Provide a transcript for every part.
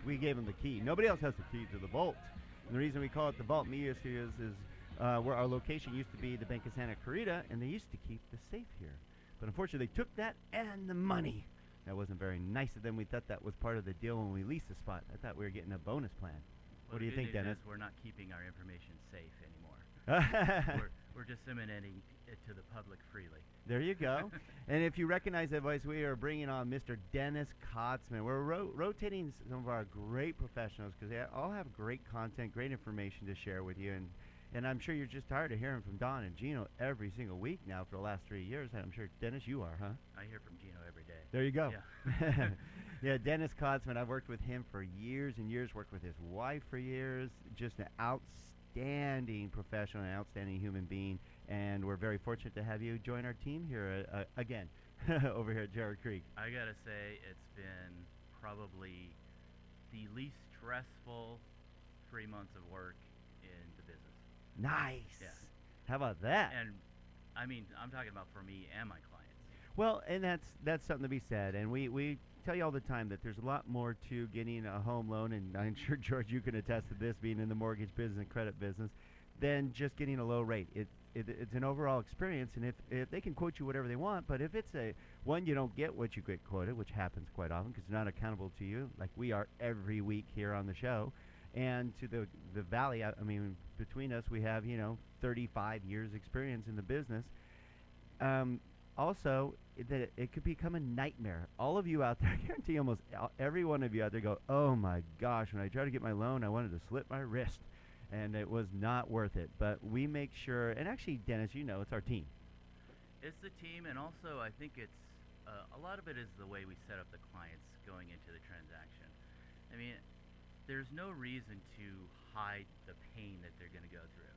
we gave them the key. Nobody else has the key to the vault. And the reason we call it the vault, me is where our location used to be the Bank of Santa Clarita, and they used to keep the safe here. But unfortunately, they took that and the money. That wasn't very nice of them. We thought that was part of the deal when we leased the spot. I thought we were getting a bonus plan. Well, what do you think, Dennis? We're not keeping our information safe anymore. we're disseminating it to the public freely. There you go. And if you recognize that voice, we are bringing on Mr. Dennis Kotzman. We're rotating some of our great professionals because they all have great content, great information to share with you. And I'm sure you're just tired of hearing from Don and Gino every single week now for the last 3 years. I'm sure, Dennis, you are, huh? I hear from Gino every day. There you go. Yeah, yeah, Dennis Kotzman. I've worked with him for years and years, worked with his wife for years. Just an outstanding professional, an outstanding human being. And we're very fortunate to have you join our team here again over here at Jarrett Creek. I got to say, it's been probably the least stressful 3 months of work in the business. Nice. Yeah. How about that? And I mean, I'm talking about for me and my clients. Well, and that's something to be said. And we tell you all the time that there's a lot more to getting a home loan, and I'm sure, George, you can attest to this, being in the mortgage business and credit business, than just getting a low rate. It's an overall experience, and if they can quote you whatever they want, but if it's one you don't get what you get quoted, which happens quite often because they're not accountable to you, like we are every week here on the show, and to the Valley, I mean, between us, we have, 35 years experience in the business. Also, that it could become a nightmare. All of you out there, I guarantee almost every one of you out there go, oh my gosh, when I tried to get my loan, I wanted to slit my wrist. And it was not worth it. But we make sure, and actually, Dennis, it's our team. It's the team, and also I think it's, a lot of it is the way we set up the clients going into the transaction. I mean, there's no reason to hide the pain that they're going to go through,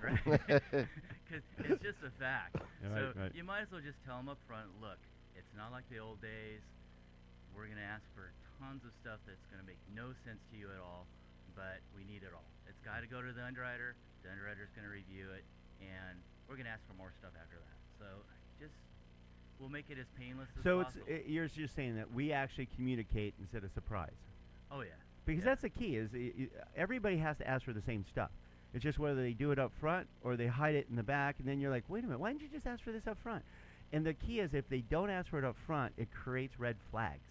right? Because it's just a fact. Right. You might as well just tell them up front, look, it's not like the old days. We're going to ask for tons of stuff that's going to make no sense to you at all, but we need it all. It's got to go to the underwriter. The underwriter's going to review it, and we're going to ask for more stuff after that. So we'll make it as painless as possible. So you're just saying that we actually communicate instead of surprise. Oh, yeah. Because that's the key, is everybody has to ask for the same stuff. It's just whether they do it up front or they hide it in the back, and then you're like, wait a minute, why didn't you just ask for this up front? And the key is if they don't ask for it up front, it creates red flags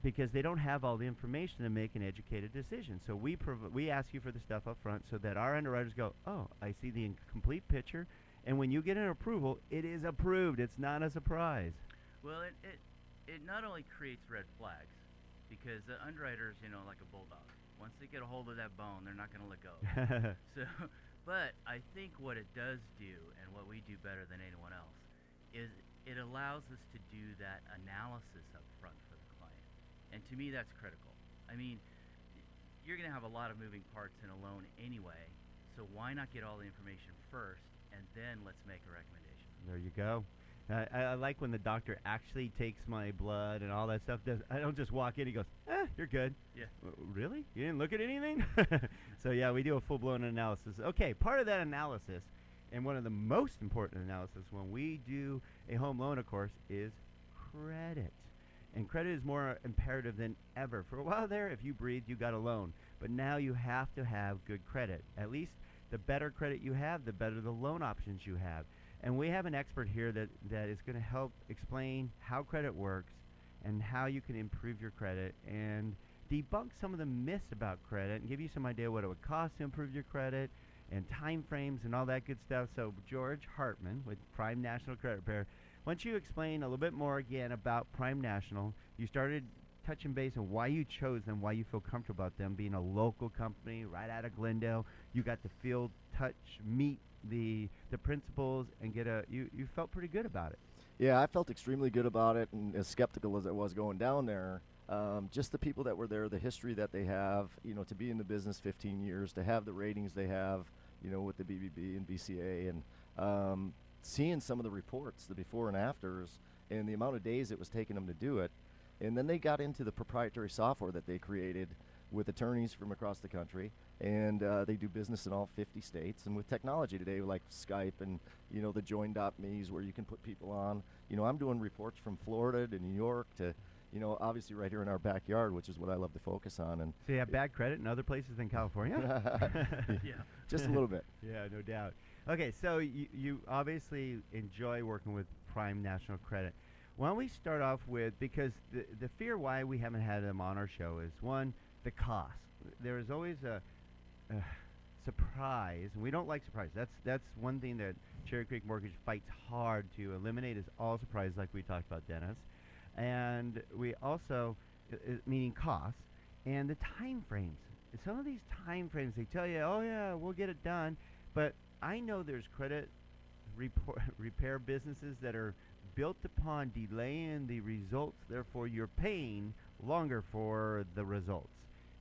because they don't have all the information to make an educated decision. So we ask you for the stuff up front so that our underwriters go, oh, I see the complete picture, and when you get an approval, it is approved. It's not a surprise. Well, it not only creates red flags, because the underwriters, like a bulldog. Once they get a hold of that bone, they're not going to let go. But I think what it does do, and what we do better than anyone else, is it allows us to do that analysis up front for the client. And to me, that's critical. I mean, you're going to have a lot of moving parts in a loan anyway, so why not get all the information first, and then let's make a recommendation. There you go. I like when the doctor actually takes my blood and all that stuff. I don't just walk in, he goes, you're good. Yeah. Really? You didn't look at anything? So, yeah, we do a full-blown analysis. Okay, part of that analysis, and one of the most important analysis when we do a home loan, of course, is credit. And credit is more imperative than ever. For a while there, if you breathed, you got a loan. But now you have to have good credit. At least the better credit you have, the better the loan options you have. And we have an expert here that is going to help explain how credit works and how you can improve your credit and debunk some of the myths about credit and give you some idea what it would cost to improve your credit and time frames and all that good stuff. So George Hartmann with Prime National Credit Repair, why don't you explain a little bit more again about Prime National? You started touching base on why you chose them, why you feel comfortable about them being a local company right out of Glendale. You got to feel, touch, meet the principals and you felt pretty good about it. Yeah, I felt extremely good about it, and as skeptical as I was going down there, just the people that were there, the history that they have, to be in the business 15 years, to have the ratings they have, with the BBB and BCA, and seeing some of the reports, the before and afters, and the amount of days it was taking them to do it. And then they got into the proprietary software that they created with attorneys from across the country, and they do business in all 50 states. And with technology today, like Skype and the Join.me's where you can put people on. I'm doing reports from Florida to New York to you know, obviously right here in our backyard, which is what I love to focus on. And So you have bad credit in other places than California? Yeah. just a little bit. Yeah, no doubt. Okay, so you obviously enjoy working with Prime National Credit. Why don't we start off with, because the fear why we haven't had them on our show is, one, the cost. There is always a surprise, and we don't like surprise. That's one thing that Cherry Creek Mortgage fights hard to eliminate, is all surprise, like we talked about, Dennis. And we also, meaning costs, and the time frames. Some of these time frames, they tell you, oh yeah, we'll get it done, but I know there's credit repair businesses that are built upon delaying the results, therefore you're paying longer for the results.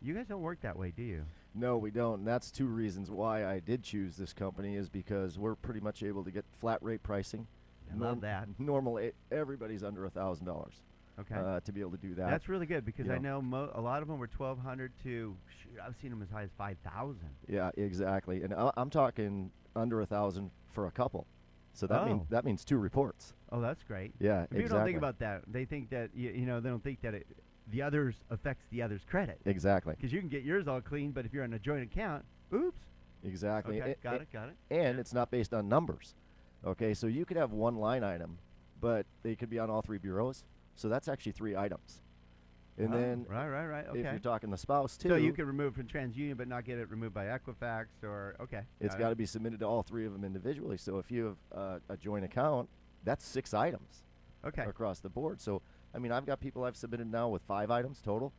You guys don't work that way, do you? No, we don't. And that's two reasons why I did choose this company, is because we're pretty much able to get flat rate pricing. I love that. Normally, everybody's under $1,000. Okay. To be able to do that. That's really good, because You I know. know a lot of them were 1,200 to, shoot, I've seen them as high as 5,000. Yeah, exactly. And I'm talking under 1,000 for a couple. So that means 2 reports. Oh, that's great. Yeah, People exactly. don't think about that. They think that, you know, they don't think that the others affects the other's credit. Exactly. Because you can get yours all clean, but if you're on a joint account, oops. Exactly. Okay, got it. And it's not based on numbers. Okay, so you could have one line item, but they could be on all 3 bureaus. So that's actually 3 items. And then Right. Okay. if you're talking the spouse too, So you can remove from TransUnion, but not get it removed by Equifax, or okay. it's got to be submitted to all 3 of them individually. So if you have a joint account, that's 6 items Okay. across the board. So I mean, I've got people I've submitted now with 5 items total,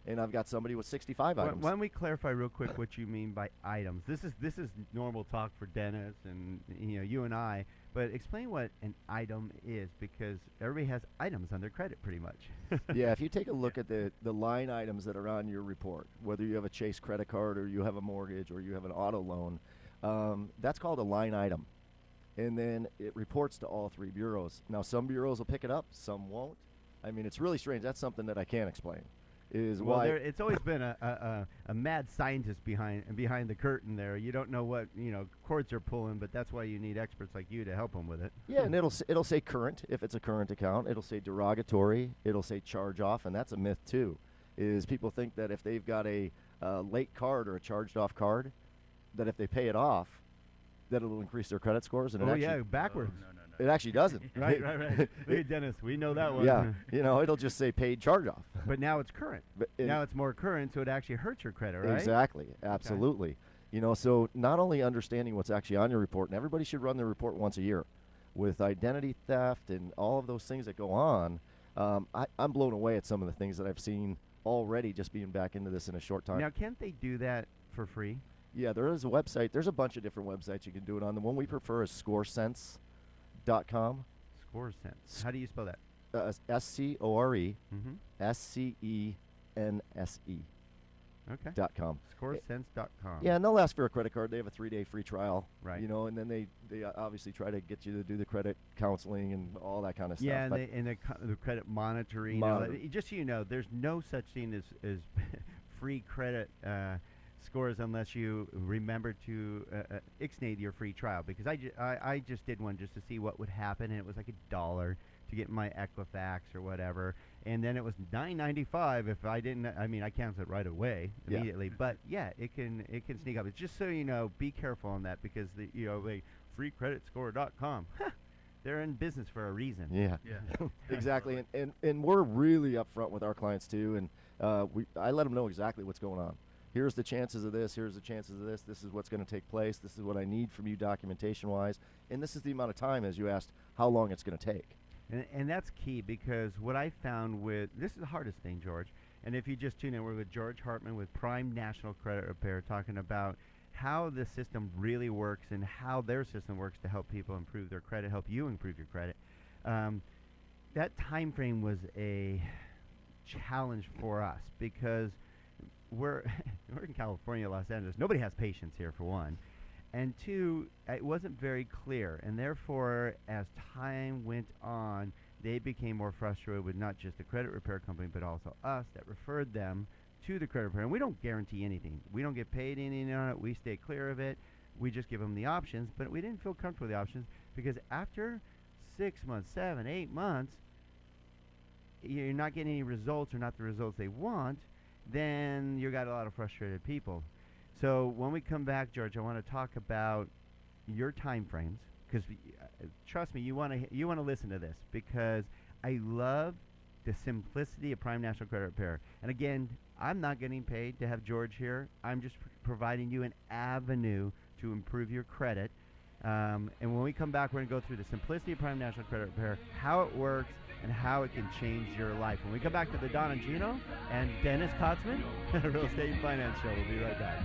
and I've got somebody with 65 items. Why don't we clarify real quick what you mean by items? This is normal talk for Dennis and you and I, but explain what an item is, because everybody has items on their credit pretty much. Yeah, if you take a look at the line items that are on your report, whether you have a Chase credit card or you have a mortgage or you have an auto loan, that's called a line item. And then it reports to all 3 bureaus. Now, some bureaus will pick it up, some won't. I mean, it's really strange. That's something that I can't explain. Is Well, why it's always been a mad scientist behind the curtain there. You don't know what cords are pulling, but that's why you need experts like you to help them with it. Yeah, and it'll say current if it's a current account. It'll say derogatory. It'll say charge off, and that's a myth too. Is people think that if they've got a late card or a charged off card, that if they pay it off, that it'll increase their credit scores. And Backwards. No. it actually doesn't. Right. Look at Dennis. We know that one. Yeah, it'll just say paid charge off. But now it's current. Now it's more current, so it actually hurts your credit, right? Exactly. Absolutely. So not only understanding what's actually on your report, and everybody should run their report once a year, with identity theft and all of those things that go on. I'm blown away at some of the things that I've seen already just being back into this in a short time. Now, can't they do that for free? Yeah, there is a website. There's a bunch of different websites you can do it on. The one we prefer is scoresense.com. ScoreSense. How do you spell that? SCORE Mm-hmm. SCENSE.com. Okay. ScoreSense.com. Yeah, and they'll ask for a credit card. They have a 3-day free trial. Right. And then they obviously try to get you to do the credit counseling and all that kind of Yeah, stuff. and the credit monitoring. Just so you know, there's no such thing as free credit scores unless you remember to ixnay your free trial, because I just did one just to see what would happen, and it was like $1 to get my Equifax or whatever, and then it was $9.95 if I didn't. I mean, I canceled it right away immediately. But yeah, it can sneak up. It's just so you know, be careful on that, because the freecreditscore.com. They're in business for a reason. Yeah. Exactly. And we're really upfront with our clients too, and I let them know exactly what's going on. Here's the chances of this, here's the chances of this, this is what's going to take place, this is what I need from you documentation-wise, and this is the amount of time, as you asked, how long it's going to take. And that's key, because what I found this is the hardest thing, George, and if you just tune in, we're with George Hartmann with Prime National Credit Repair, talking about how the system really works and how their system works to help people improve their credit, help you improve your credit. That time frame was a challenge for us, because we're in California, Los Angeles. Nobody has patience here, for one. And 2, it wasn't very clear. And therefore, as time went on, they became more frustrated with not just the credit repair company, but also us that referred them to the credit repair. And we don't guarantee anything. We don't get paid anything on it. We stay clear of it. We just give them the options. But we didn't feel comfortable with the options, because after 6 months, 7, 8 months, you're not getting any results or not the results they want, then you got a lot of frustrated people. So when we come back, George, I want to talk about your time frames, because trust me, you want to listen to this, because I love the simplicity of Prime National Credit Repair. And again, I'm not getting paid to have George here. I'm just providing you an avenue to improve your credit. And when we come back, we're going to go through the simplicity of Prime National Credit Repair, how it works, and how it can change your life. When we come back to the Don and Gino and Dennis Kotzman Real Estate and Finance Show, we'll be right back.